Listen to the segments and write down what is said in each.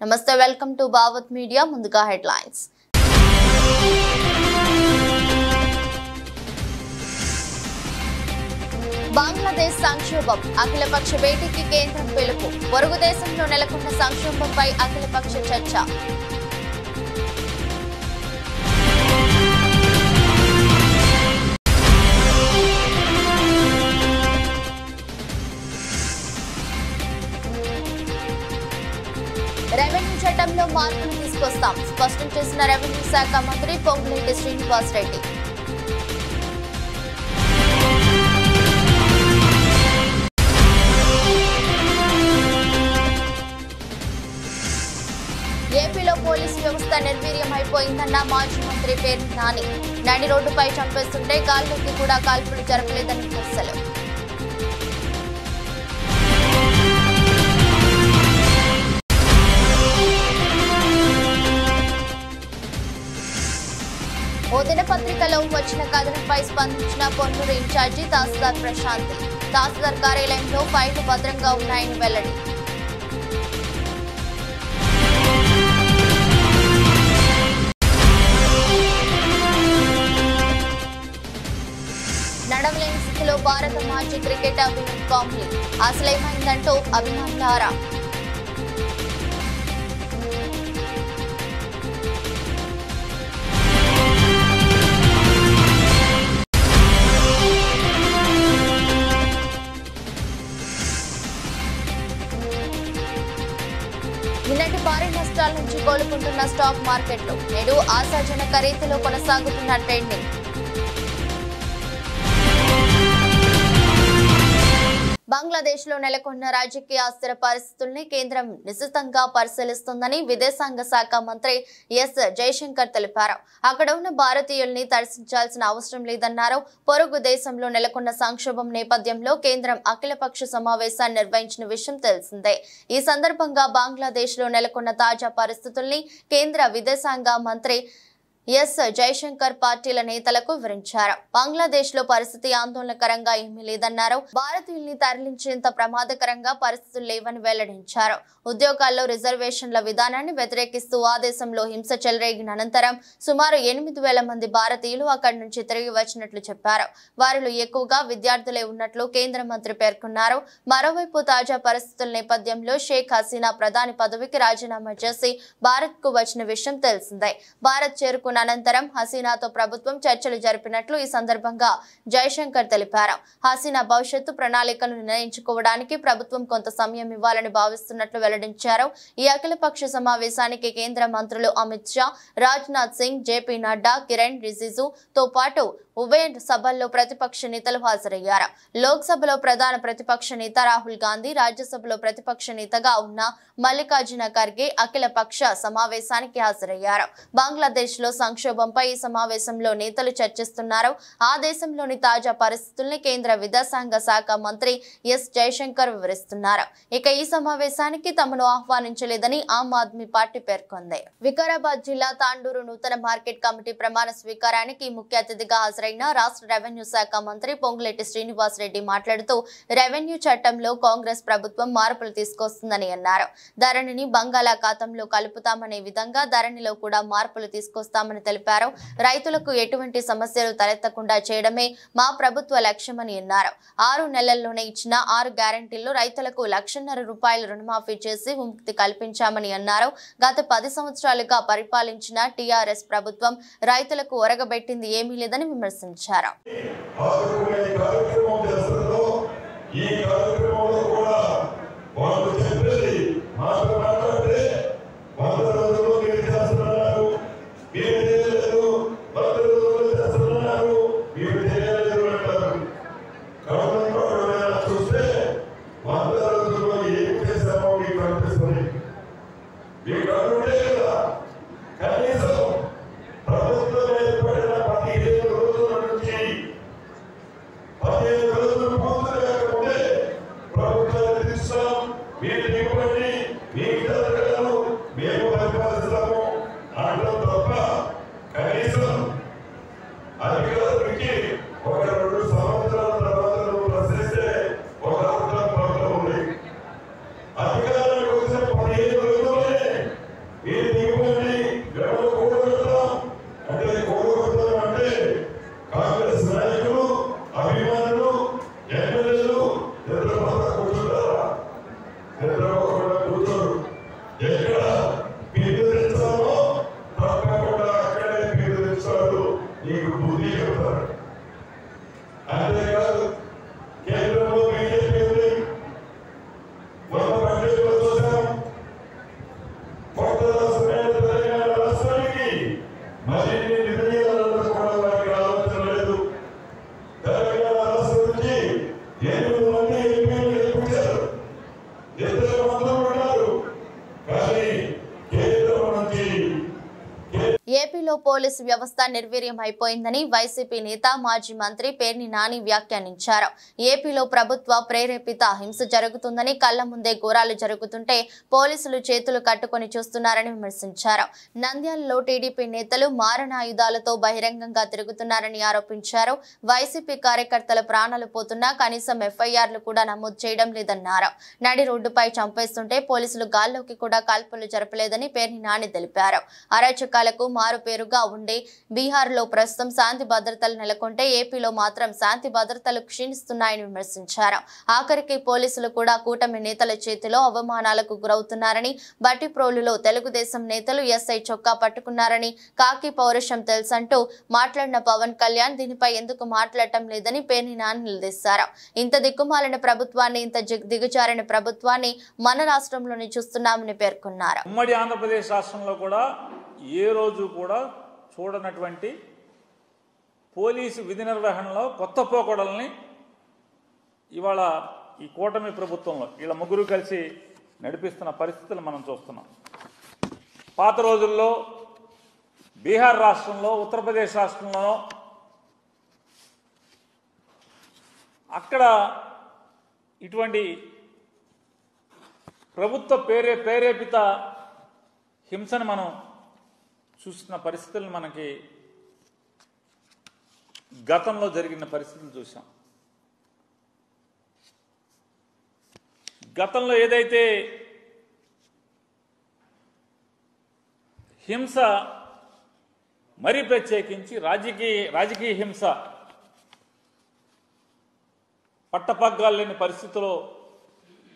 నమస్తే, welcome to Bhavat media. ముందుగా headlines. Bangladesh సంక్షోభం, అఖిలపక్ష భేటీకి కేంద్రం పిలుపు. పొరుగు దేశంలో నెలకొన్న సంక్షోభంపై అఖిలపక్ష చర్చ. రెవెన్యూ చట్టంలో మార్పులు తీసుకొస్తాం, స్పష్టం చేసిన రెవెన్యూ శాఖ మంత్రి పొంగులేటి శ్రీనివాసరెడ్డి. ఏపీలో పోలీసు వ్యవస్థ నిర్వీర్యమైపోయిందన్న మాజీ మంత్రి పేర్ని నాని. నడి రోడ్డుపై చంపేస్తుంటే గాల్లోకి కూడా కాల్పులు జరపలేదని విమర్శలు. ఓ దినపత్రికలో వచ్చిన కథనంపై స్పందించిన పొన్నూరు ఇన్ఛార్జి తహసీల్దార్ ప్రశాంతి. తహసీల్దార్ కార్యాలయంలో ఫైళ్లు భద్రంగా ఉన్నాయని వెల్లడి. నడవలేని స్థితిలో భారత మాజీ క్రికెటర్ విరాట్ కోహ్లీ. అసలేమైందంటూ అభిమానులారా. నిన్నటి భారీ నష్టాల నుంచి కోలుకుంటున్న స్టాక్ మార్కెట్లు నేడు ఆశాజనక రీతిలో కొనసాగుతున్న ట్రెండింగ్. బంగ్లాదేశ్ లో నెలకొన్న రాజకీయ అస్థిర పరిస్థితుల్ని కేంద్రం నిశితంగా పరిశీలిస్తుందని విదేశాంగ శాఖ మంత్రి ఎస్ జయశంకర్ తెలిపారు. అక్కడ ఉన్న భారతీయుల్ని దర్శించాల్సిన అవసరం లేదన్నారు. పొరుగు దేశంలో నెలకొన్న సంక్షోభం నేపథ్యంలో కేంద్రం అఖిలపక్ష సమావేశాన్ని నిర్వహించిన విషయం తెలిసిందే. ఈ సందర్భంగా బంగ్లాదేశ్ లో నెలకొన్న తాజా పరిస్థితుల్ని కేంద్ర విదేశాంగ మంత్రి ఎస్ జయశంకర్ పార్టీల నేతలకు వివరించారు. బంగ్లాదేశ్ లో పరిస్థితి ఆందోళనకరంగా ఏమీ లేదన్నారు. భారతీయుల్ని తరలించేంత ప్రమాదకరంగా పరిస్థితులు లేవని వెల్లడించారు. ఉద్యోగాల్లో రిజర్వేషన్ల విధానాన్ని వ్యతిరేకిస్తూ ఆ దేశంలో హింస చెలరేగిన అనంతరం సుమారు 8,000 మంది భారతీయులు అక్కడి నుంచి తిరిగి వచ్చినట్లు చెప్పారు. వారిలో ఎక్కువగా విద్యార్థులే ఉన్నట్లు కేంద్ర మంత్రి పేర్కొన్నారు. మరోవైపు తాజా పరిస్థితుల నేపథ్యంలో షేక్ హసీనా ప్రధాని పదవికి రాజీనామా చేసి భారత్ కు వచ్చిన విషయం తెలిసిందే. భారత్ చేరుకున్న అనంతరం హసీనాతో ప్రభుత్వం చర్చలు జరిపినట్లు ఈ సందర్భంగా జయశంకర్ తెలిపారు. హసీనా భవిష్యత్తు ప్రణాళికను నిర్ణయించుకోవడానికి ప్రభుత్వం కొంత సమయం ఇవ్వాలని భావిస్తున్నట్లు వెల్లడించారు. ఈ అఖిలపక్ష సమావేశానికి కేంద్ర మంత్రులు అమిత్ షా, రాజ్నాథ్ సింగ్, జేపీ నడ్డా, కిరణ్ రిజిజు తో పాటు ఉభయ సభల్లో ప్రతిపక్ష నేతలు హాజరయ్యారు. లోక్సభలో ప్రధాన ప్రతిపక్ష నేత రాహుల్ గాంధీ, రాజ్యసభలో ప్రతిపక్ష నేతగా ఉన్న మల్లికార్జున ఖర్గే అఖిలపక్ష సమావేశానికి హాజరయ్యారు. బంగ్లాదేశ్ లో సంక్షోభంపై ఈ సమావేశంలో నేతలు చర్చిస్తున్నారు. ఆ దేశంలోని తాజా పరిస్థితుల్ని కేంద్ర విదేశాంగ శాఖ మంత్రి ఎస్ జయశంకర్ వివరిస్తున్నారు. ఇక ఈ సమావేశానికి తమను ఆహ్వానించలేదని ఆమ్ ఆద్మీ పార్టీ పేర్కొంది. వికారాబాద్ జిల్లా తాండూరు నూతన మార్కెట్ కమిటీ ప్రమాణ స్వీకారానికి ముఖ్య అతిథిగా హాజరైన రాష్ట్ర రెవెన్యూ శాఖ మంత్రి పొంగులేటి శ్రీనివాసరెడ్డి మాట్లాడుతూ రెవెన్యూ చట్టంలో కాంగ్రెస్ ప్రభుత్వం మార్పులు తీసుకొస్తుందని అన్నారు. ధరణిని బంగాళాఖాతంలో కలుపుతామనే విధంగా ధరణిలో కూడా మార్పులు తీసుకొస్తామని తెలిపారు. రైతులకు ఎటువంటి సమస్యలు తలెత్తకుండా చేయడమే మా ప్రభుత్వ లక్ష్యమని అన్నారు. 6 నెలల్లోనే ఇచ్చిన 6 గ్యారంటీల్లో రైతులకు ₹1,50,000 రుణమాఫీ చేసి విముక్తి కల్పించామని అన్నారు. గత 10 సంవత్సరాలుగా పరిపాలించిన టీఆర్ఎస్ ప్రభుత్వం రైతులకు ఒరగబెట్టింది ఏమీ లేదని విమర్శించారు. ప్రభుత్వం ఏర్పడిన 15 రోజుల నుంచి ఏపీలో పోలీసు వ్యవస్థ నిర్వీర్యం అయిపోయిందని వైసీపీ నేత మాజీ మంత్రి పేర్ని నాని వ్యాఖ్యానించారు. ఏపీలో ప్రభుత్వ ప్రేరేపిత హింస జరుగుతుందని, కళ్ల ముందే ఘోరాలు జరుగుతుంటే పోలీసులు చేతులు కట్టుకొని చూస్తున్నారని విమర్శించారు. నంద్యాలలో టీడీపీ నేతలు మారణాయుధాలతో బహిరంగంగా తిరుగుతున్నారని ఆరోపించారు. వైసీపీ కార్యకర్తల ప్రాణాలు పోతున్నా కనీసం ఎఫ్ఐఆర్లు కూడా నమోదు చేయడం లేదన్నారు. నడి రోడ్డుపై చంపేస్తుంటే పోలీసులు గాల్లోకి కూడా కాల్పులు జరపలేదని పేర్ని నాని తెలిపారు. అరాచకాలకు మారు పేరుగా ఉండే బీహార్లో ప్రస్తుతం శాంతి భద్రతలు నెలకొంటే ఏపీలో మాత్రం శాంతి భద్రతలు క్షీణిస్తున్నాయని విమర్శించారు. ఆఖరికి పోలీసులు కూడా కూటమి నేతల చేతిలో అవమానాలకు గురవుతున్నారని, బట్టిప్రోలులో తెలుగుదేశం నేతలు ఎస్ఐ చొక్కా పట్టుకున్నారని, కాకి పౌరుషం తెలుసంటూ మాట్లాడిన పవన్ కళ్యాణ్ దీనిపై ఎందుకు మాట్లాడటం లేదని పేర్ని నాని నిలదీశారు. ఇంత దిక్కుమాలిన ప్రభుత్వాన్ని, ఇంత దిగజారిన ప్రభుత్వాన్ని మన రాష్ట్రంలోనే చూస్తున్నామని పేర్కొన్నారు. ఉమ్మడి ఆంధ్రప్రదేశ్ రాష్ట్రంలో కూడా ఏ రోజు కూడా చూడనటువంటి పోలీసు విధి నిర్వహణలో కొత్త పోకడల్ని ఇవాళ ఈ కూటమి ప్రభుత్వంలో వీళ్ళ ముగ్గురు కలిసి నడిపిస్తున్న పరిస్థితులు మనం చూస్తున్నాం. పాత రోజుల్లో బీహార్ రాష్ట్రంలో, ఉత్తరప్రదేశ్ రాష్ట్రంలో అక్కడ ఇటువంటి ప్రభుత్వ ప్రేరేపిత హింసను మనం చూసిన పరిస్థితులను మనకి గతంలో జరిగిన పరిస్థితులు చూసాం. గతంలో ఏదైతే హింస, మరీ ప్రత్యేకించి రాజకీయ హింస పట్టపగ్గాలు లేని పరిస్థితుల్లో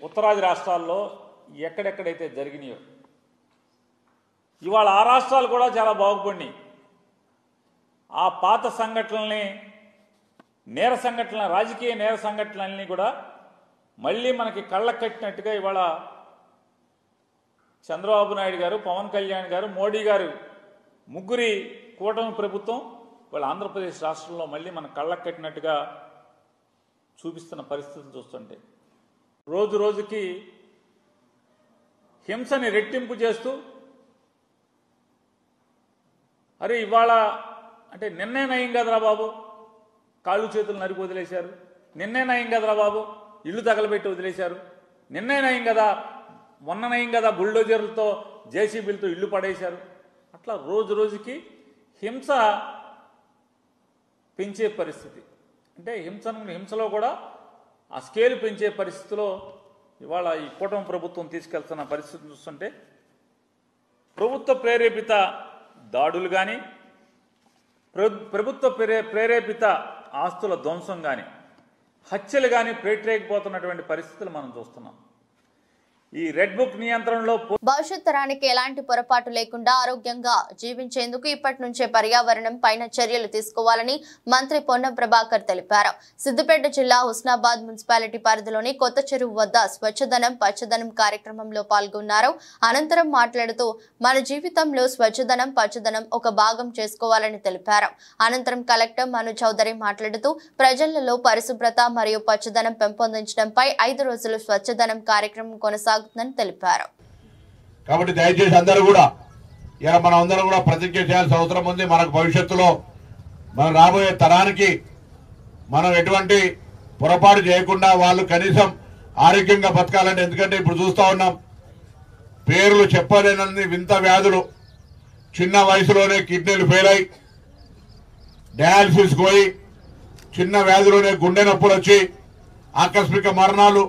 ఉత్తరాది రాష్ట్రాల్లో ఎక్కడెక్కడైతే జరిగినాయో ఇవాళ ఆ రాష్ట్రాలు కూడా చాలా బాగుపడినాయి. ఆ పాత సంఘటనల్ని, నేర సంఘటనల, రాజకీయ నేర సంఘటనలన్నీ కూడా మళ్ళీ మనకి కళ్ళకు కట్టినట్టుగా ఇవాళ చంద్రబాబు నాయుడు గారు, పవన్ కళ్యాణ్ గారు, మోడీ గారు ముగ్గురి కూటమి ప్రభుత్వం ఇవాళ ఆంధ్రప్రదేశ్ రాష్ట్రంలో మళ్ళీ మన కళ్ళకు కట్టినట్టుగా చూపిస్తున్న పరిస్థితులు చూస్తుంటే రోజు రోజుకి హింసని రెట్టింపు చేస్తూ, అరే ఇవాళ అంటే నిన్నే నయం కదరా బాబు కాళ్ళు చేతులు నరికి వదిలేశారు, నిన్నే నయం కదరా బాబు ఇల్లు తగలబెట్టి వదిలేశారు, నిన్నే నయం కదా, మొన్న నయం కదా బుల్డోజర్లతో, జేసీబీలతో ఇల్లు పడేశారు. అట్లా రోజు రోజుకి హింస పెంచే పరిస్థితి, అంటే హింసలో కూడా ఆ స్కేల్ పెంచే పరిస్థితిలో ఇవాళ ఈ కూటమి ప్రభుత్వం తీసుకెళ్తున్న పరిస్థితిని చూస్తుంటే ప్రభుత్వ ప్రేరేపిత దాడులు కానీ, ప్రభుత్వ ప్రేరేపిత ఆస్తుల ధ్వంసం కానీ, హత్యలు కానీ పేటరేగిపోతున్నటువంటి పరిస్థితులు మనం చూస్తున్నాం. ఈ రెడ్ బుక్ నియంత్రణలో భవిష్యత్ తరానికి ఎలాంటి పొరపాటు లేకుండా ఆరోగ్యంగా జీవించేందుకు ఇప్పటి నుంచే పర్యావరణం పైన చర్యలు తీసుకోవాలని మంత్రి పొన్నం ప్రభాకర్ తెలిపారు. సిద్దిపేట జిల్లా హుస్నాబాద్ మున్సిపాలిటీ పరిధిలోని కొత్త చెరువు వద్ద స్వచ్ఛదనం పచ్చదనం కార్యక్రమంలో పాల్గొన్నారు. అనంతరం మాట్లాడుతూ మన జీవితంలో స్వచ్ఛదనం పచ్చదనం ఒక భాగం చేసుకోవాలని తెలిపారు. అనంతరం కలెక్టర్ మను చౌదరి మాట్లాడుతూ ప్రజలలో పరిశుభ్రత మరియు పచ్చదనం పెంపొందించడంపై 5 రోజులు స్వచ్ఛదనం కార్యక్రమం కొనసాగుతుందని తెలిపారు. కాబట్టి దయచేసి అందరూ కూడా ఇలా మనం అందరం కూడా ప్రతిజ్ఞ చేయాల్సిన అవసరం ఉంది. మనకు భవిష్యత్తులో మనం రాబోయే తరానికి మనం ఎటువంటి పొరపాటు చేయకుండా వాళ్ళు కనీసం ఆరోగ్యంగా బతకాలంటే, ఎందుకంటే ఇప్పుడు చూస్తా ఉన్నాం పేర్లు చెప్పలేనన్ని వింత వ్యాధులు, చిన్న వయసులోనే కిడ్నీలు ఫెయిల్ అయి డయాలసిస్ పోయి, చిన్న వ్యాధిలోనే గుండె నొప్పులు వచ్చి ఆకస్మిక మరణాలు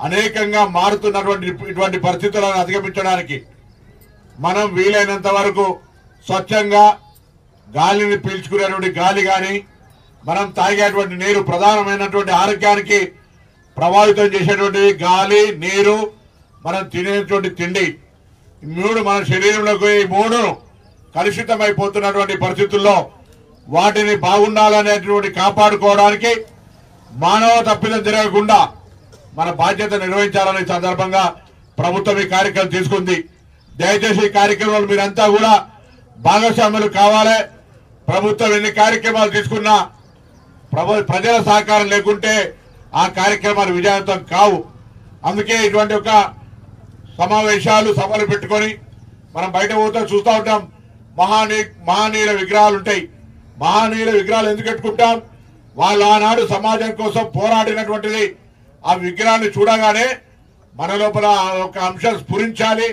అనేకంగా మారుతున్నటువంటి ఇటువంటి పరిస్థితులను అధిగమించడానికి మనం వీలైనంత వరకు స్వచ్ఛంగా గాలిని పీల్చుకునేటువంటి గాలి కానీ, మనం తాగేటువంటి నీరు, ప్రధానమైనటువంటి ఆరోగ్యానికి ప్రభావితం చేసేటువంటి గాలి, నీరు, మనం తినేటువంటి తిండి, మూడు మన శరీరంలోకి ఈ మూడును కలుషితమైపోతున్నటువంటి పరిస్థితుల్లో వాటిని బాగుండాలనేటువంటి కాపాడుకోవడానికి మానవ తప్పిదం జరగకుండా మన బాధ్యత నిర్వహించాలనే సందర్భంగా ప్రభుత్వం ఈ కార్యక్రమం తీసుకుంది. దయచేసి ఈ కార్యక్రమాలు మీరంతా కూడా భాగస్వాములు కావాలి. ప్రభుత్వం ఎన్ని కార్యక్రమాలు తీసుకున్నా ప్రజల సహకారం లేకుంటే ఆ కార్యక్రమాలు విజయవంతం కావు. అందుకే ఇటువంటి ఒక సమావేశాలు సభలు పెట్టుకొని మనం బయట పోతే చూస్తూ ఉంటాం. మహనీయుల విగ్రహాలు ఉంటాయి. మహనీయుల విగ్రహాలు ఎందుకు పెట్టుకుంటాం? వాళ్ళు ఆనాడు సమాజం కోసం పోరాడినటువంటిది. ఆ విగ్రహాన్ని చూడగానే మన లోపల ఒక అంశం స్ఫురించాలి.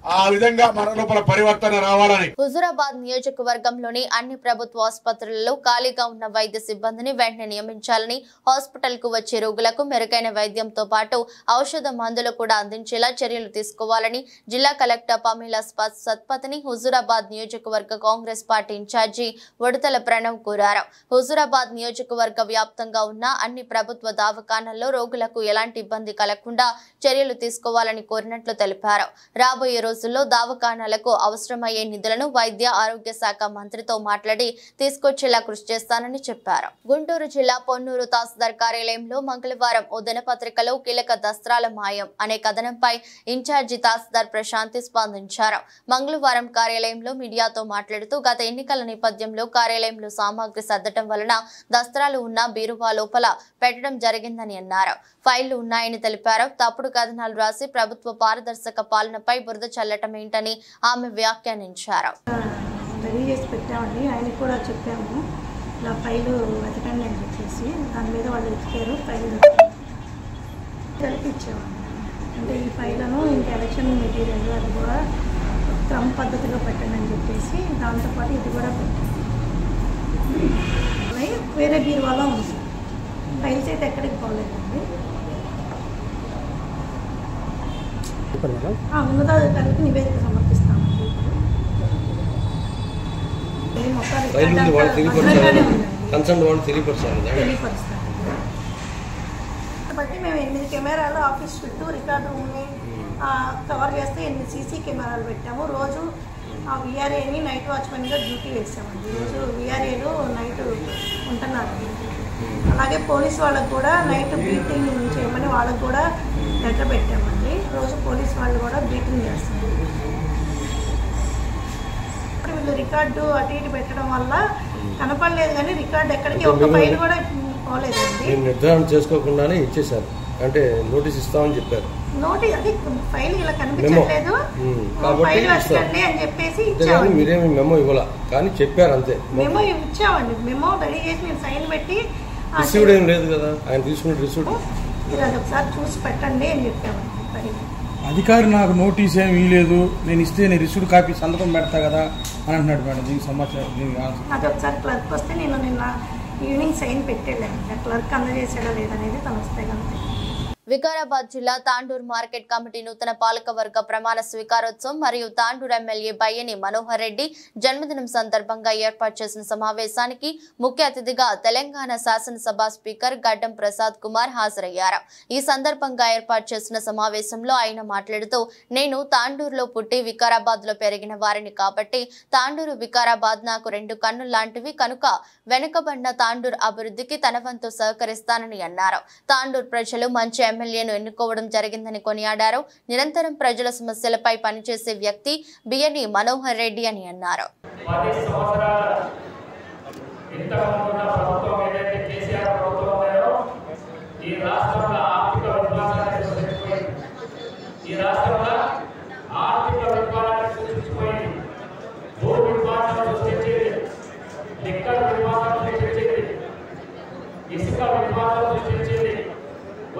ఆ విధంగా మన లోపల పరివర్తన రావాలని. హుజూరాబాద్ నియోజకవర్గంలోని అన్ని ప్రభుత్వ ఆసుపత్రులలో ఖాళీగా ఉన్న వైద్య సిబ్బందిని వెంటనే నియమించాలని, హాస్పిటల్ కు వచ్చే రోగులకు మెరుగైన వైద్యంతో పాటు ఔషధ మందులు కూడా అందించేలా చర్యలు తీసుకోవాలని జిల్లా కలెక్టర్ పమేలా సత్పతిని హుజూరాబాద్ నియోజకవర్గ కాంగ్రెస్ పార్టీ ఇన్ఛార్జి ఉడతల ప్రణవ్ కోరారు. హుజూరాబాద్ నియోజకవర్గ వ్యాప్తంగా ఉన్న అన్ని ప్రభుత్వ దవాఖానాల్లో రోగులకు ఎలాంటి ఇబ్బంది కలగకుండా చర్యలు తీసుకోవాలని కోరినట్లు తెలిపారు. రాబోయే రోజుల్లో దవాఖానాలకు అవసరమయ్యే నిధులను వైద్య ఆరోగ్య శాఖ మంత్రితో మాట్లాడి తీసుకొచ్చేలా కృషి చేస్తానని చెప్పారు. గుంటూరు జిల్లా పొన్నూరు తహసీల్దార్ కార్యాలయంలో మంగళవారం ఓ దినపత్రికలో కీలక దస్త్రాల మాయం అనే కథనంపై ఇన్ఛార్జి తహసీల్దార్ ప్రశాంతి స్పందించారు. మంగళవారం కార్యాలయంలో మీడియాతో మాట్లాడుతూ గత ఎన్నికల నేపథ్యంలో కార్యాలయంలో సామాగ్రి సర్దటం వలన దస్త్రాలు ఉన్న బీరువా లోపల పెట్టడం జరిగిందని అన్నారు. ఫైళ్లు ఉన్నాయని తెలిపారు. తప్పుడు కథనాలు రాసి ప్రభుత్వ పారదర్శక పాలనపై బురద చల్లటం ఏంటని ఆమె వ్యాఖ్యానించారు. రెడీ చేసి పెట్టామండి. ఆయనకు కూడా చెప్పాము ఇలా ఫైలు వెతకండి అని చెప్పేసి. దాని మీద వాళ్ళు వెతికారు, ఫైలు ఇచ్చామండి. అంటే ఈ ఫైలను ఇంక ఎలక్షన్ మెటీరియల్ అది కూడా క్రమ పద్ధతిలో పెట్టండి అని చెప్పేసి దాంతోపాటు ఇది కూడా పెట్టాము. వేరే బీరువాలో ఉంది. ఫైల్స్ అయితే ఎక్కడికి పోలేదండి. ఉన్నతాధికారులకు నివేదిక సమర్పిస్తామండి. బట్టి మేము 8 కెమెరాలు ఆఫీస్ చుట్టూ రికార్డు రూమ్ని కవర్ చేస్తే 8 సీసీ కెమెరాలు పెట్టాము. రోజు ఆ విఆర్ఏని నైట్ వాచ్మెన్గా డ్యూటీ వేసామండి. రోజు విఆర్ఏలు నైట్ ఉంటున్నారు. అలాగే పోలీస్ వాళ్ళకు కూడా నైట్ బీటింగ్ చేయమని వాళ్ళకు కూడా లెటర్ పెట్టామండి. రోజు పోలీస్ వాళ్ళు కూడా బీటింగ్ చేస్తున్నారు. వీళ్ళు రికార్డు అటు ఇటు పెట్టడం వల్ల కనపడలేదు, కానీ రికార్డు ఎక్కడికి ఒక ఫైల్ కూడా పోలేదండి. నిర్ధారణ చేసుకోకుండానే ఇచ్చేసారు. అంటే నోటీస్ ఇస్తామని చెప్పారు. నోటీస్ అది ఫైల్ ఇలా కనిపించట్లేదు, ఫైల్ వచ్చండి అని చెప్పేసి ఇచ్చాము. మీరేమి మెమో ఇవ్వాల, కానీ చెప్పారు అంతే. మెమో ఇచ్చామండి. మెమో రెడీ చేసి నేను సైన్ పెట్టి రిసీవ్డ్ ఏం లేదు కదా, ఆయన తీసుకున్న రిసీవ్డ్ మీరు అది ఒకసారి చూసి పెట్టండి అని చెప్పామండి. అధికారి నాకు నోటీస్ ఏమి ఇవ్వలేదు, నేను ఇస్తే నేను రిసీవ్డ్ కాపీ సంతకం పెడతా కదా అని అంటున్నాడు మేడం. దీనికి సమాచారం అది ఒకసారి క్లర్క్ వస్తే నేను నిన్న ఈవినింగ్ సైన్ పెట్టేళ్ళండి. క్లర్క్ అందజేసాడా లేదనేది తను వస్తే కనుక. వికారాబాద్ జిల్లా తాండూరు మార్కెట్ కమిటీ నూతన పాలకవర్గ ప్రమాణ స్వీకారోత్సవం మరియు తాండూరు ఎమ్మెల్యే బయ్యని మనోహర్ రెడ్డి జన్మదినం సందర్భంగా ఏర్పాటు చేసిన సమావేశానికి ముఖ్య అతిథిగా తెలంగాణ శాసనసభ స్పీకర్ గడ్డం ప్రసాద్ కుమార్ హాజరయ్యారు. ఈ సందర్భంగా ఏర్పాటు చేసిన సమావేశంలో ఆయన మాట్లాడుతూ, నేను తాండూరులో పుట్టి వికారాబాద్ లో పెరిగిన వారిని కాబట్టి తాండూరు వికారాబాద్ నాకు 2 కన్నులు లాంటివి కనుక వెనుకబడిన తాండూరు అభివృద్ధికి తన వంతు సహకరిస్తానని అన్నారు. తాండూరు ప్రజలు మంచి ఎమ్మెల్యేను ఎన్నుకోవడం జరిగిందని కొనియాడారు. నిరంతరం ప్రజల సమస్యలపై పనిచేసే వ్యక్తి బియ్యని మనోహర్ రెడ్డి అని అన్నారు.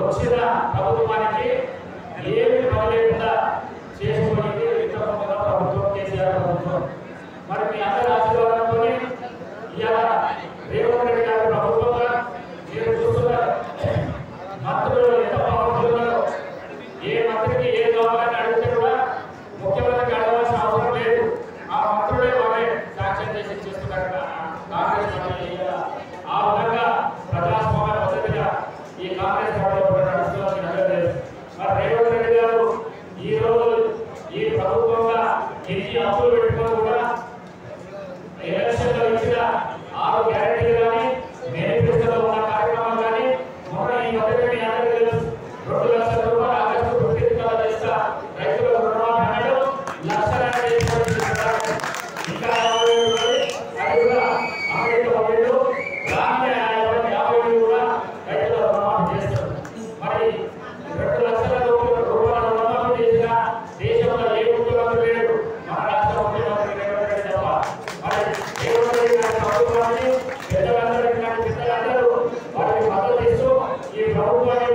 వచ్చిన ప్రభుత్వానికి ఏమి పనిలేకుండా చేసుకోవడానికి ప్రభుత్వం కేసీఆర్ ప్రభుత్వం. మరి మీ అందరి ఆశీర్వాదంతో ఇవాళ రేవంత్ రెడ్డి గారి ప్రభుత్వంగా మీరు చూస్తున్నారు. మంత్రులు ఎంత బాగుంటున్నారో, ఏ మంత్రికి ఏ కావాలని అడిగితే కూడా ముఖ్యమంత్రికి అడగాల్సిన అవసరం లేదు. ఆ మంత్రులే వాళ్ళే శాంక్షన్ చేసి చేస్తున్నారు కాంగ్రెస్ పార్టీ. ఆ విధంగా ప్రజాస్వామ్య పద్ధతిగా ఈ కాంగ్రెస్ పార్టీ మరి రేవంత్ రెడ్డి గారు ఈ రోజు ఈ ప్రభుత్వంగా ఎన్ని అప్పులు పెట్టుకొని కూడా ఎలక్షన్ లో ఇచ్చిన 6 గ్యారెంటీలు కానీ మేనిఫెస్టోలో ఉన్న కార్యక్రమాలు కానీ మొన్న ఈ మధ్య అందరికీ తెలుసు 2 లక్షల రూపాయలు ఆగస్టు 1 చేస్తా రైతులకు రుణమాఫీ అన్నాడు. లక్షలాన్ని ఇంకా అది కూడా అమెరికా 50 కూడా రైతుల రుణమాఫీ చేస్తారు.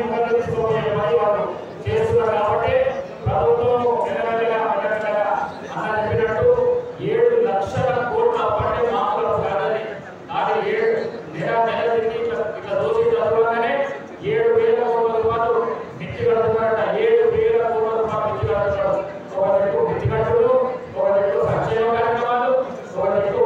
ముందుకు తీసుకోబోయే పని వాళ్ళు చేస్తున్నారు కాబట్టి ప్రభుత్వం నెలనెలగా అన్న చెప్పినట్టు 7 లక్షల కోట్ల అప్పటి మామూలు కాదని అది నెలకి ఇట్లా రోజు చదవగానే 7,000 కోట్ల రూపాయలు మిత్తి కడుతున్నారట. 7,000 కోట్ల రూపాయలు మిత్తి కడుతున్నారు. ఒకవైపు మిత్తి కట్టుడు, ఒకవైపు సంక్షేమ కార్యక్రమాలు, ఒకవైపు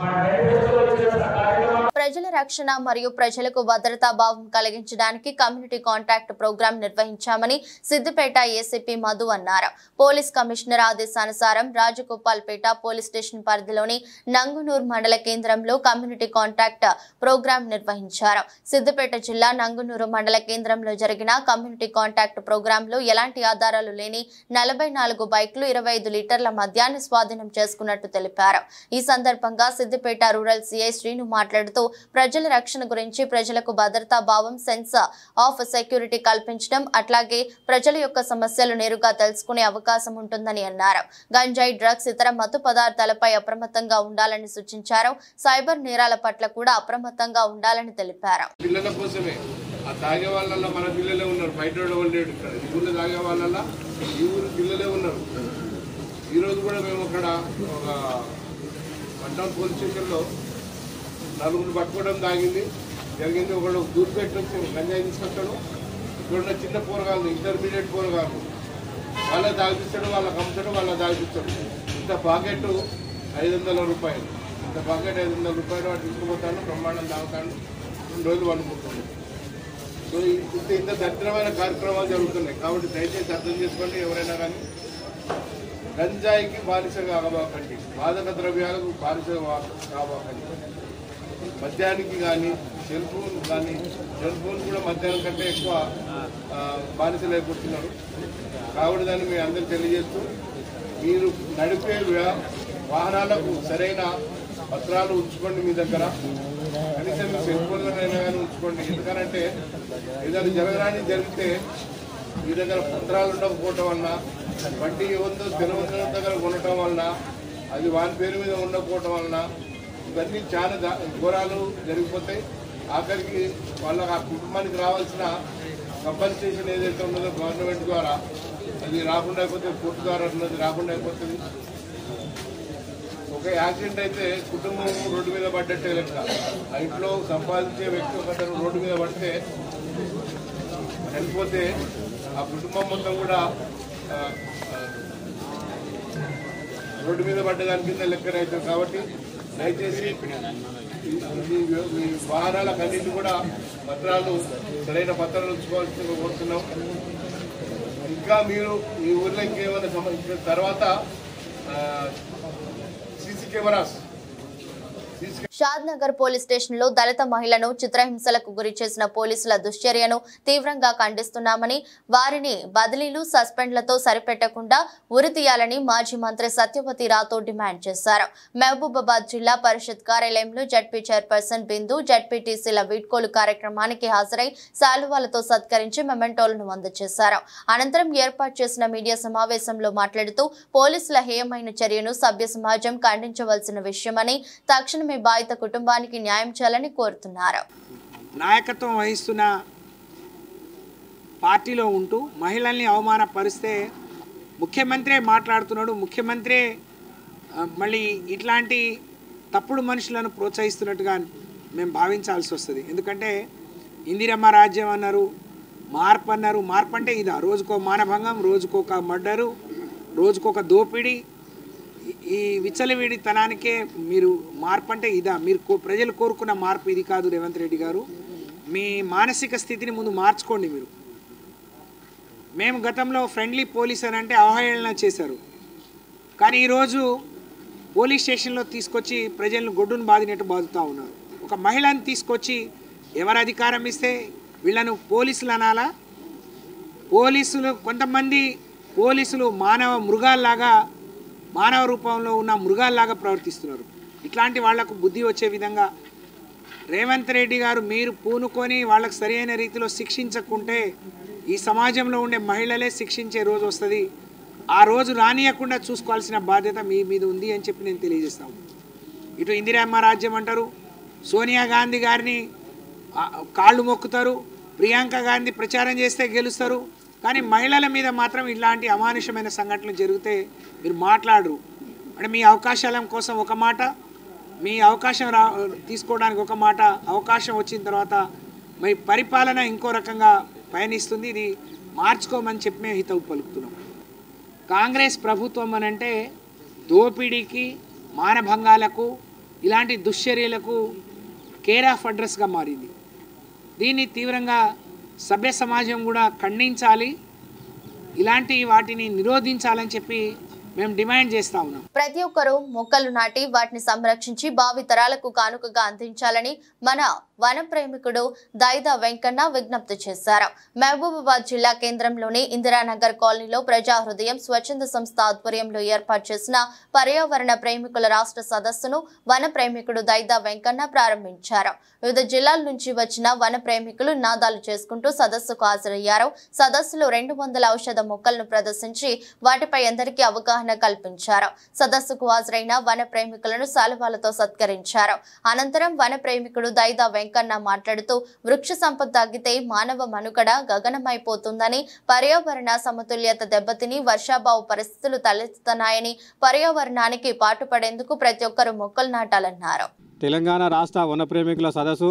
మన మేనిఫెస్టోలో ఇచ్చిన కార్యక్రమాలు. ప్రజల రక్షణ మరియు ప్రజలకు భద్రతా భావం కలిగించడానికి కమ్యూనిటీ కాంటాక్ట్ ప్రోగ్రాం నిర్వహించామని సిద్దిపేట ఏసీపీ మధు అన్నారు. పోలీస్ కమిషనర్ ఆదేశానుసారం రాజగోపాల్పేట పోలీస్ స్టేషన్ పరిధిలోని నంగునూరు మండల కేంద్రంలో కమ్యూనిటీ కాంటాక్ట్ ప్రోగ్రాం నిర్వహించారు. సిద్దిపేట జిల్లా నంగునూరు మండల కేంద్రంలో జరిగిన కమ్యూనిటీ కాంటాక్ట్ ప్రోగ్రాంలో ఎలాంటి ఆధారాలు లేని 44 బైక్లు 25 లీటర్ల మద్యాన్ని స్వాధీనం చేసుకున్నట్టు తెలిపారు. ఈ సందర్భంగా సిద్దిపేట రూరల్ సీఐ శ్రీను మాట్లాడుతూ ప్రజల రక్షణ గురించి ప్రజలకు భద్రతా భావం, సెన్స్ ఆఫ్ సెక్యూరిటీ కల్పించడం, అట్లాగే ప్రజల యొక్క సమస్యలు నేరుగా తెలుసుకునే అవకాశం ఉంటుందని అన్నారు. గంజాయి, డ్రగ్స్, ఇతర మత్తు పదార్థాలపై అప్రమత్తంగా ఉండాలని సూచించారు. సైబర్ నేరాల పట్ల కూడా అప్రమత్తంగా ఉండాలని తెలిపారు. పిల్లల కోసమే ఆ తాగే వాళ్ళ మన పిల్లలే ఉన్నారు. బయట వాళ్ళు ఇక్కడ ఈ ఊళ్ళో తాగే వాళ్ళ ఈ ఊరు పిల్లలే ఉన్నారు. ఈరోజు కూడా మేము అక్కడ ఒక వన్ పోలీస్ స్టేషన్లో 4 పట్టుకోవడం జరిగింది. ఒకళ్ళు దూర్పేట నుంచి గంజాయి తీసుకొస్తాడు. ఇక్కడ చిన్న పోరగాళ్ళు, ఇంటర్మీడియట్ పోరగాళ్ళు, వాళ్ళకి తాగిపిస్తాడు, వాళ్ళకి అమ్ముతాడు, వాళ్ళకి తాగిపిస్తాడు. ఇంత పాకెట్ 500 రూపాయలు, ఇంత పాకెట్ 500 రూపాయలు వాడు తీసుకుపోతాడు. బ్రహ్మాండం తాగుతాడు, 2 రోజులు వండుకుంటుంది. సో ఇంత దరిద్రమైన కార్యక్రమాలు జరుగుతున్నాయి. కాబట్టి దయచేసి అర్థం చేసుకోండి. ఎవరైనా కానీ గంజాయికి బానిస కావకండి, మాదక ద్రవ్యాలకు బానిస కావకండి. మద్యానికి కానీ సెల్ ఫోన్ కూడా మద్యానం కంటే ఎక్కువ బానిసలు అయిపోతున్నారు. కాబట్టి దాన్ని మీ అందరూ తెలియజేస్తూ, మీరు నడిపే వాహనాలకు సరైన పత్రాలు ఉంచుకోండి మీ దగ్గర. కనీసం మీ సెల్ ఫోన్లోనైనా కానీ ఉంచుకోండి. ఎందుకంటే ఏదైనా జరగరాని జరిగితే మీ దగ్గర పత్రాలు ఉండకపోవటం వలన, వడ్డీ ఏముందో తెలవంతుల దగ్గర ఉండటం వలన, అది వాని పేరు మీద ఉండకపోవటం వలన ఇవన్నీ చాలా ఘోరాలు జరిగిపోతాయి. ఆఖరికి వాళ్ళకి ఆ కుటుంబానికి రావాల్సిన కంపన్సేషన్ ఏదైతే ఉన్నదో గవర్నమెంట్ ద్వారా అది రాకుండా అయిపోతుంది, కోర్టు ద్వారా ఉన్నది రాకుండా అయిపోతుంది. ఒక యాక్సిడెంట్ అయితే కుటుంబం రోడ్డు మీద పడ్డట్టే లెక్క. ఆ ఇంట్లో సంపాదించే వ్యక్తి ఒకరు రోడ్డు మీద పడితే చనిపోతే ఆ కుటుంబం మొత్తం కూడా రోడ్డు మీద పడ్డదాని కింద లెక్కన అవుతుంది. కాబట్టి దయచేసి మీ వాహనాలకన్నింటి కూడా పత్రాలు, సరైన పత్రాలు ఉంచుకోవాల్సిందిగా కోరుతున్నాం. ఇంకా మీరు ఈ ఊర్లో ఇంకేమైనా సంబంధించిన తర్వాత CC cameras Shadnagar police station లో దళిత మహిళను చిత్రహింసలకు గురి చేసిన పోలీసుల దుశ్చర్యను తీవ్రంగా ఖండిస్తున్నామని, వారిని బదిలీలు, సస్పెండ్లతో సరిపెట్టకుండా ఉరితీయాలని మాజీ మంత్రి సత్యవతి రాథోడ్ డిమాండ్ చేశారు. మహబూబాబాద్ జిల్లా పరిషత్ కార్యాలయంలో జడ్పీ చైర్పర్సన్ బిందు, జడ్పీటీసీల వీడ్కోలు కార్యక్రమానికి హాజరై శాలువాలతో సత్కరించి మెమెంటోలను అందజేశారు. అనంతరం ఏర్పాటు చేసిన మీడియా సమావేశంలో మాట్లాడుతూ, పోలీసుల హేయమైన చర్యను సభ్య సమాజం ఖండించవలసిన విషయమని, తక్షణమే బాధిత కుటుంబానికి న్యాయం చేయాలని కోరుతున్నారు. నాయకత్వం వహిస్తున్న పార్టీలో ఉంటూ మహిళల్ని అవమానపరిస్తే ముఖ్యమంత్రి మాట్లాడుతున్నాడు. ముఖ్యమంత్రి మళ్ళీ ఇట్లాంటి తప్పుడు మనుషులను ప్రోత్సహిస్తున్నట్టుగా మేము భావించాల్సి వస్తుంది. ఎందుకంటే ఇందిరమ్మ రాజ్యం అన్నారు, మార్పు అన్నారు. మార్పు అంటే ఇదా? రోజుకో మానభంగం, రోజుకొక మర్డరు, రోజుకొక దోపిడీ. ఈ విచ్చలవిడితనానికే మీరు మార్పు అంటే ఇదా? మీరు ప్రజలు కోరుకున్న మార్పు ఇది కాదు. రేవంత్ రెడ్డి గారు, మీ మానసిక స్థితిని ముందు మార్చుకోండి. మీరు మేము గతంలో ఫ్రెండ్లీ పోలీస్ అని అంటే అవహేళన చేశారు. కానీ ఈరోజు పోలీస్ స్టేషన్లో తీసుకొచ్చి ప్రజలను గొడ్డును బాదినట్టు బాదుతూ ఉన్నారు. ఒక మహిళను తీసుకొచ్చి ఎవరు అధికారం ఇస్తే వీళ్ళను పోలీసులు అనాలా? పోలీసులు, కొంతమంది పోలీసులు మృగాల్లాగా, మానవ రూపంలో ఉన్న మృగాల్లాగా ప్రవర్తిస్తున్నారు. ఇట్లాంటి వాళ్లకు బుద్ధి వచ్చే విధంగా రేవంత్ రెడ్డి గారు మీరు పూనుకొని వాళ్ళకు సరైన రీతిలో శిక్షించకుంటే ఈ సమాజంలో ఉండే మహిళలే శిక్షించే రోజు వస్తుంది. ఆ రోజు రానియకుండా చూసుకోవాల్సిన బాధ్యత మీ మీద ఉంది అని చెప్పి నేను తెలియజేస్తాను. ఇటు ఇందిరమ్మ రాజ్యం అంటారు, సోనియా గాంధీ గారిని కాళ్ళు మొక్కుతారు, ప్రియాంక గాంధీ ప్రచారం చేస్తే గెలుస్తారు, కానీ మహిళల మీద మాత్రం ఇలాంటి అమానుషమైన సంఘటనలు జరిగితే మీరు మాట్లాడరు. అంటే మీ అవకాశాల కోసం ఒక మాట, మీ అవకాశం తీసుకోవడానికి ఒక మాట, అవకాశం వచ్చిన తర్వాత మీ పరిపాలన ఇంకో రకంగా పయనిస్తుంది. ఇది మార్చుకోమని చెప్పి మేము హితవు పలుకుతున్నాం. కాంగ్రెస్ ప్రభుత్వం అనంటే దోపిడీకి, మానభంగాలకు, ఇలాంటి దుశ్చర్యలకు కేర్ ఆఫ్ అడ్రస్గా మారింది. దీన్ని తీవ్రంగా సభ్య సమాజం కూడా ఖండించాలి, ఇలాంటి వాటిని నిరోధించాలని చెప్పి మేము డిమాండ్ చేస్తా ఉన్నాం. ప్రతి ఒక్కరూ మొక్కలు నాటి వాటిని సంరక్షించి భావి తరాలకు కానుకగా అందించాలని మన వన ప్రేమికుడు దైదా వెంకన్న విజ్ఞప్తి చేశారు. మహబూబాబాద్ జిల్లా కేంద్రంలోని ఇందిరానగర్ కాలనీలో ప్రజా హృదయం స్వచ్ఛంద సంస్థ ఆధ్వర్యంలో ఏర్పాటు చేసిన పర్యావరణ ప్రేమికుల రాష్ట్ర సదస్సును వన ప్రేమికుడు దైదా వెంకన్న ప్రారంభించారు. వివిధ జిల్లాల నుంచి వచ్చిన వన ప్రేమికులు నినాదాలు చేసుకుంటూ సదస్సుకు హాజరయ్యారు. సదస్సులో 200 ఔషధ మొక్కలను ప్రదర్శించి వాటిపై అందరికీ అవగాహన కల్పించారు. సదస్సుకు హాజరైన వన ప్రేమికులను శాలువాలతో సత్కరించారు. అనంతరం వన ప్రేమికుడు దైదా వెంకన్న మాట్లాడుతూ వృక్ష సంపద తగ్గితే మానవ మనుగడ గగనమైపోతుందని, పర్యావరణ సమతుల్యత దెబ్బతిని వర్షాభావ పరిస్థితులు తలెత్తుతున్నాయని, పర్యావరణానికి పాటుపడేందుకు ప్రతి ఒక్కరూ మొక్కలు నాటాలన్నారు. తెలంగాణ రాష్ట్ర వన ప్రేమికుల సదస్సు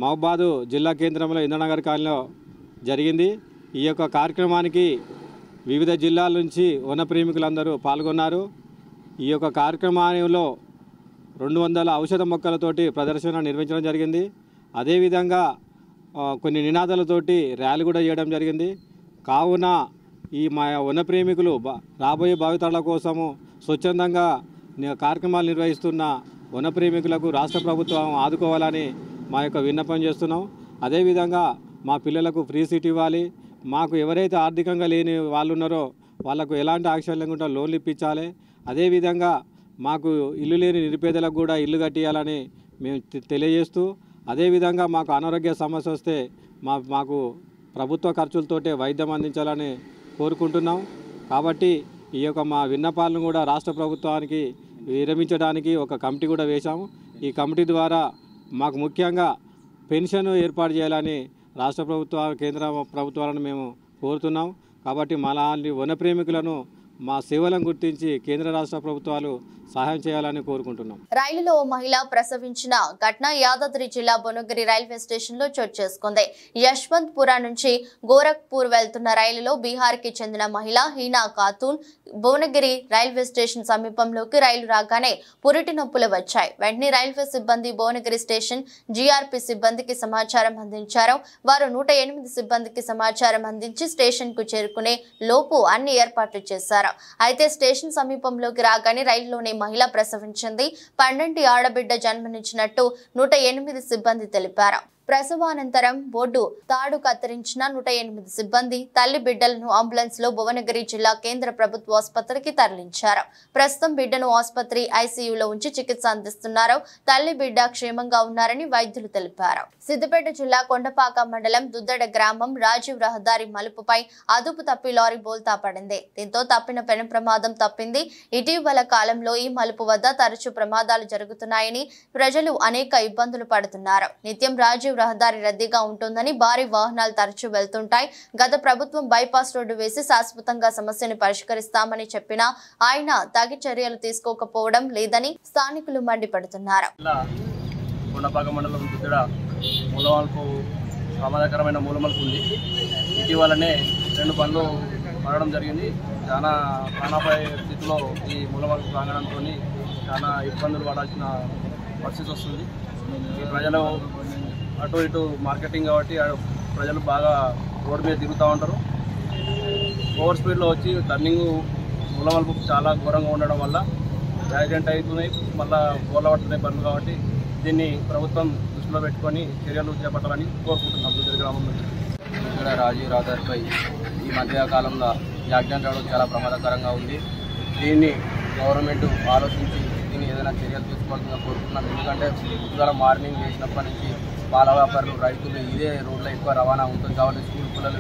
మహబూబాబాద్ జిల్లా కేంద్రంలో ఇంద్రనగర్ కాలనీలో జరిగింది. ఈ యొక్క కార్యక్రమానికి వివిధ జిల్లాల నుంచి వన ప్రేమికులందరూ పాల్గొన్నారు. ఈ యొక్క కార్యక్రమంలో 200 ఔషధ మొక్కలతోటి ప్రదర్శన నిర్వహించడం జరిగింది. అదేవిధంగా కొన్ని నినాదాలతోటి ర్యాలీ కూడా చేయడం జరిగింది. కావున ఈ మా వన ప్రేమికులు రాబోయే భావితరాల కోసము స్వచ్ఛందంగా కార్యక్రమాలు నిర్వహిస్తున్న వన ప్రేమికులకు రాష్ట్ర ప్రభుత్వం ఆదుకోవాలని మా యొక్క విన్నపం చేస్తున్నాం. అదేవిధంగా మా పిల్లలకు ఫ్రీ సీట్ ఇవ్వాలి. మాకు ఎవరైతే ఆర్థికంగా లేని వాళ్ళు ఉన్నారో వాళ్ళకు ఎలాంటి ఆక్షన్ లేకుండా లోన్లు ఇప్పించాలి. అదేవిధంగా మాకు ఇల్లు లేని నిరుపేదలకు కూడా ఇల్లు కట్టియాలని మేము తెలియజేస్తూ, అదేవిధంగా మాకు అనారోగ్య సమస్య వస్తే మాకు ప్రభుత్వ ఖర్చులతోటే వైద్యం అందించాలని కోరుకుంటున్నాం. కాబట్టి ఈ యొక్క మా విన్నపాలను కూడా రాష్ట్ర ప్రభుత్వానికి విరమించడానికి ఒక కమిటీ కూడా వేశాము. ఈ కమిటీ ద్వారా మాకు ముఖ్యంగా పెన్షన్ ఏర్పాటు చేయాలని రాష్ట్ర ప్రభుత్వ కేంద్ర ప్రభుత్వాలను మేము కోరుతున్నాం. కాబట్టి మాలాంటి వన ప్రేమికులను మా సేవలను గుర్తించి కేంద్ర రాష్ట్ర ప్రభుత్వాలు సహాయం చేయాలని కోరుకుంటున్నాం. రైలులో ఓ మహిళ ప్రసవించిన ఘటన యాదాద్రి జిల్లా భువనగిరి రైల్వే స్టేషన్ లో చోటు చేసుకుంది. యశ్వంత్పుర నుంచి గోరఖ్పూర్ వెళ్తున్న రైలులో బీహార్ కి చెందిన మహిళ హీనా ఖాతూన్ భువనగిరి రైల్వే స్టేషన్ సమీపంలోకి రైలు రాగానే పురిటి నొప్పులు వచ్చాయి. వెంటనే రైల్వే సిబ్బంది భువనగిరి స్టేషన్ జీఆర్పీ సిబ్బందికి సమాచారం అందించారు. వారు 108 సిబ్బందికి సమాచారం అందించి స్టేషన్ కు చేరుకునే లోపు అన్ని ఏర్పాట్లు చేశారు. అయితే స్టేషన్ సమీపంలోకి రాగానే రైలులోని మహిళ ప్రసవించింది. 12 ఆడబిడ్డ జన్మనిచ్చినట్టు 108 సిబ్బంది తెలిపారు. ప్రసవానంతరం బోర్డు తాడు కత్తిరించిన 108 సిబ్బంది తల్లి బిడ్డలను అంబులెన్స్ లో భువనగిరి జిల్లా కేంద్ర ప్రభుత్వ ఆసుపత్రికి తరలించారు. ప్రస్తుతం బిడ్డను ఆసుపత్రి ఐసీయూలో ఉంచి చికిత్స అందిస్తున్నారు. తల్లి బిడ్డ క్షేమంగా ఉన్నారని వైద్యులు తెలిపారు. సిద్దిపేట జిల్లా కొండపాక మండలం దుద్దడ గ్రామం రాజీవ్ రహదారి మలుపుపై అదుపు తప్పి లారీ బోల్తా పడింది. దీంతో తప్పిన పెను ప్రమాదం తప్పింది. ఇటీవల కాలంలో ఈ మలుపు వద్ద తరచూ ప్రమాదాలు జరుగుతున్నాయని ప్రజలు అనేక ఇబ్బందులు పడుతున్నారు. నిత్యం రాజీవ్ రహదారి రద్దీగా ఉంటుందని, భారీ వాహనాలు తరచూ వెళ్తుంటాయి. గత ప్రభుత్వం బైపాస్ రోడ్డు వేసి శాశ్వతంగా సమస్యను పరిష్కరిస్తామని చెప్పినా ఆయన తగి చర్యలు తీసుకోకపోవడం లేదని స్థానికులు మండిపడుతున్నారు. కొండపాక మండలం దుద్దడ మూలమలుపు ప్రమాదకరమైన మూలమలుపు ఉంది. ఇటీవలనే 2 బండ్లు పడడం జరిగింది. చాలా ప్రాణాపాయ స్థితిలో ఈ మూలమలుపు ప్రాంగణంతో చాలా ఇబ్బందులు పడాల్సిన పరిస్థితి వస్తుంది. ఈ ప్రజలు అటు ఇటు మార్కెటింగ్ కాబట్టి ప్రజలు బాగా రోడ్డు మీద తిరుగుతూ ఉంటారు. ఓవర్ స్పీడ్లో వచ్చి టర్నింగ్ మూలమలుపు చాలా ఘోరంగా ఉండడం వల్ల యాక్సిడెంట్ అవుతున్నాయి, మళ్ళీ బోర్ల పడుతున్నాయి బండ్లు. కాబట్టి దీన్ని ప్రభుత్వం దృష్టిలో పెట్టుకొని చర్యలు చేపట్టాలని కోరుకుంటున్నాం. దుద్దడ గ్రామం నుంచి ఇక్కడ రాజీవ్ రహదారిపై ఈ మధ్యకాలంలో యాక్సిడెంట్ అవడం చాలా ప్రమాదకరంగా ఉంది. దీన్ని గవర్నమెంట్ ఆలోచించి దీన్ని ఏదైనా చర్యలు తీసుకోవాల్సిందిగా కోరుకుంటున్నాం. ఎందుకంటే ఇవాళ మార్నింగ్ చేసినప్పటి నుంచి పాల వ్యాపారులు, రైతులు ఇదే రోడ్లో ఎక్కువ రవాణా ఉంటుంది కాబట్టి స్కూల్ పిల్లలు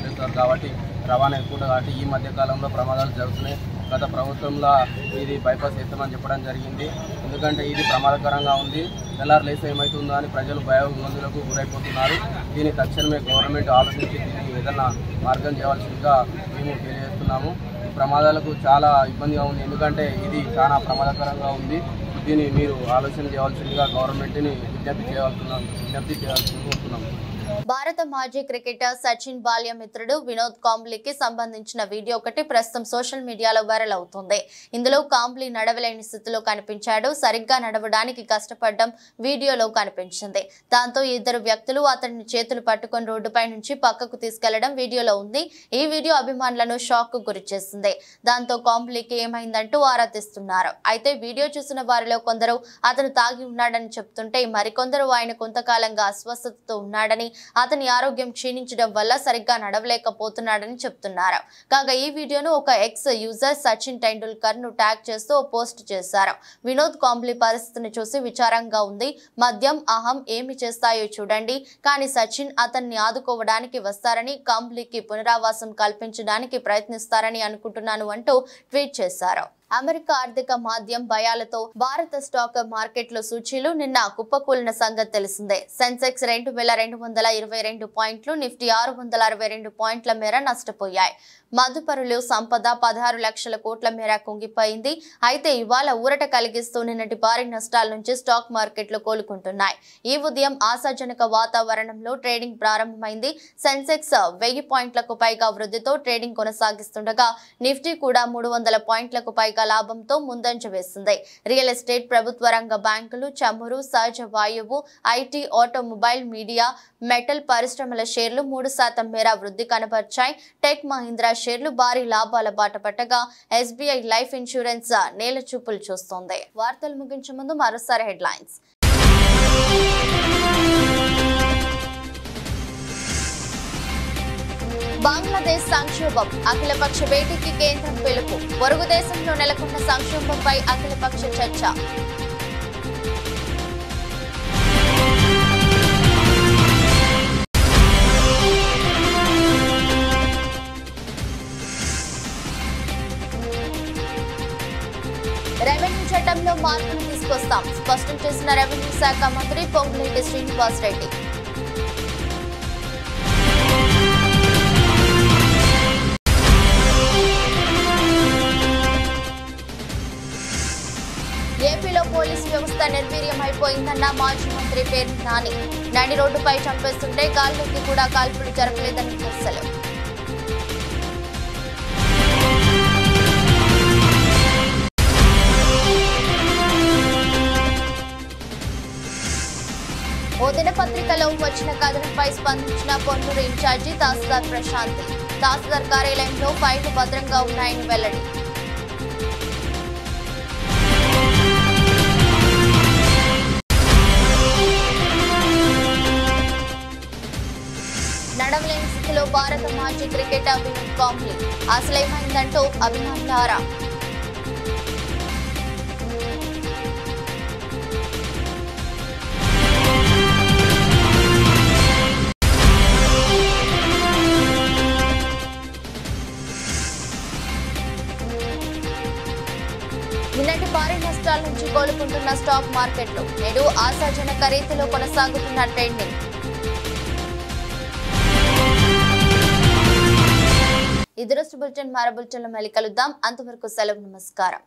వెళ్తారు కాబట్టి రవాణా ఎక్కువ ఉంటుంది. కాబట్టి ఈ మధ్యకాలంలో ప్రమాదాలు జరుగుతున్నాయి. గత ప్రభుత్వంలో ఇది బైపాస్ చేస్తామని చెప్పడం జరిగింది. ఎందుకంటే ఇది ప్రమాదకరంగా ఉంది. తెల్లారు లేసి ఏమవుతుందో అని ప్రజలు భయాందోళనకు గురైపోతున్నారు. దీన్ని తక్షణమే గవర్నమెంట్ ఆలోచించి దీన్ని ఏదైనా మార్గం చేయవలసిందిగా మేము తెలియజేస్తున్నాము. ఈ ప్రమాదాలకు చాలా ఇబ్బందిగా ఉంది, ఎందుకంటే ఇది చాలా ప్రమాదకరంగా ఉంది. దీన్ని మీరు ఆలోచన చేయవలసిందిగా గవర్నమెంట్ని విజ్ఞప్తి చేయాల్సింది కోరుతున్నాము. భారత మాజీ క్రికెటర్ సచిన్ బాల్య మిత్రుడు వినోద్ కాంబ్లీకి సంబంధించిన వీడియో ఒకటి ప్రస్తుతం సోషల్ మీడియాలో వైరల్ అవుతుంది. ఇందులో కాంబ్లీ నడవలేని స్థితిలో కనిపించాడు. సరిగ్గా నడవడానికి కష్టపడడం వీడియోలో కనిపించింది. దాంతో ఇద్దరు వ్యక్తులు అతడిని చేతులు పట్టుకొని రోడ్డుపై నుంచి పక్కకు తీసుకెళ్లడం వీడియోలో ఉంది. ఈ వీడియో అభిమానులను షాక్ కు గురి చేసింది. దాంతో కాంబ్లీకి ఏమైందంటూ ఆరా తీస్తున్నారు. అయితే వీడియో చూసిన వారిలో కొందరు అతను తాగి ఉన్నాడని చెప్తుంటే, మరికొందరు ఆయన కొంతకాలంగా అస్వస్థతతో ఉన్నాడని, అతని ఆరోగ్యం క్షీణించడం వల్ల సరిగ్గా నడవలేకపోతున్నాడని చెప్తున్నారు. కాగా ఈ వీడియోను ఒక ఎక్స్ యూజర్ సచిన్ టెండూల్కర్ ను ట్యాగ్ చేస్తూ ఓ పోస్ట్ చేశారు. వినోద్ కాంబ్లీ పరిస్థితిని చూసి విచారంగా ఉంది. మద్యం, అహం ఏమి చేస్తాయో చూడండి, కానీ సచిన్ అతన్ని ఆదుకోవడానికి వస్తారని, కాంబ్లీకి పునరావాసం కల్పించడానికి ప్రయత్నిస్తారని అనుకుంటున్నాను అంటూ ట్వీట్ చేశారు. అమెరికా ఆర్థిక మాధ్యం భయాలతో భారత స్టాక్ మార్కెట్లో సూచీలు నిన్న కుప్పకూలిన సంగతి తెలిసిందే. సెన్సెక్స్ 2222 పాయింట్లు, నిఫ్టీ 662 పాయింట్ల మేర నష్టపోయాయి. మదుపరులు సంపద 16 లక్షల కోట్ల మేర కుంగిపోయింది. అయితే ఇవాళ ఊరట కలిగిస్తూ నిన్నటి భారీ నష్టాల నుంచి స్టాక్ మార్కెట్లు కోలుకుంటున్నాయి. ఈ ఉదయం ఆశాజనక వాతావరణంలో ట్రేడింగ్ ప్రారంభమైంది. సెన్సెక్స్ 1000 పాయింట్లకు పైగా వృద్ధితో ట్రేడింగ్ కొనసాగిస్తుండగా, నిఫ్టీ కూడా 300 పాయింట్లకు పైగా లాభంతో ముందంజ వేసింది. రియల్ ఎస్టేట్, ప్రభుత్వ రంగ బ్యాంకులు, చమురు, సహజ వాయువు, ఐటీ, ఆటోమొబైల్, మీడియా, మెటల్ పరిశ్రమల షేర్లు 3% మేర వృద్ధి కనబర్చాయి. టెక్ మహీంద్రా షేర్లు భారీ లాభాల బాట పట్టగా, ఎస్బీఐ లైఫ్ ఇన్సూరెన్స్ నేల చూపులు చూస్తోంది. వార్తలు ముగించే ముందు మరోసారి హెడ్లైన్స్. బంగ్లాదేశ్ సంక్షోభం, అఖిలపక్ష భేటీకి కేంద్రం పిలుపు. పొరుగు దేశంలో నెలకొన్న సంక్షోభంపై అఖిలపక్ష చర్చ. రెవెన్యూ చట్టంలో మార్పులు తీసుకొస్తాం, స్పష్టం చేసిన రెవెన్యూ శాఖ మంత్రి పొంగులేటి శ్రీనివాస్ రెడ్డి. ఏపీలో పోలీసు వ్యవస్థ నిర్వీర్యమైపోయిందన్న మాజీ మంత్రి పేర్ని నాని. నడి రోడ్డుపై చంపేస్తుంటే గాల్లోకి కూడా కాల్పులు జరపలేదని విమర్శలు. ఓ దినపత్రికలో వచ్చిన కథనంపై స్పందించిన పొన్నూరు ఇన్ఛార్జి తహసీల్దార్ ప్రశాంతి. తహసీల్దార్ కార్యాలయంలో ఫైళ్లు భద్రంగా ఉన్నాయని వెల్లడి. నడవలేని స్థితిలో భారత మాజీ క్రికెటర్ వినోద్ కాంబ్లీ. అసలేమైందంటూ అభిమానుల ఆరా. నిన్నటి భారీ నష్టాల నుంచి కోలుకుంటున్న స్టాక్ మార్కెట్లు నేడు ఆశాజనక రీతిలో కొనసాగుతున్న ట్రెండింగ్. ఇది రోజు బులెటిన్. మరో బులెటిన్లో మళ్ళీ కలుద్దాం. అంతవరకు సెలవు, నమస్కారం.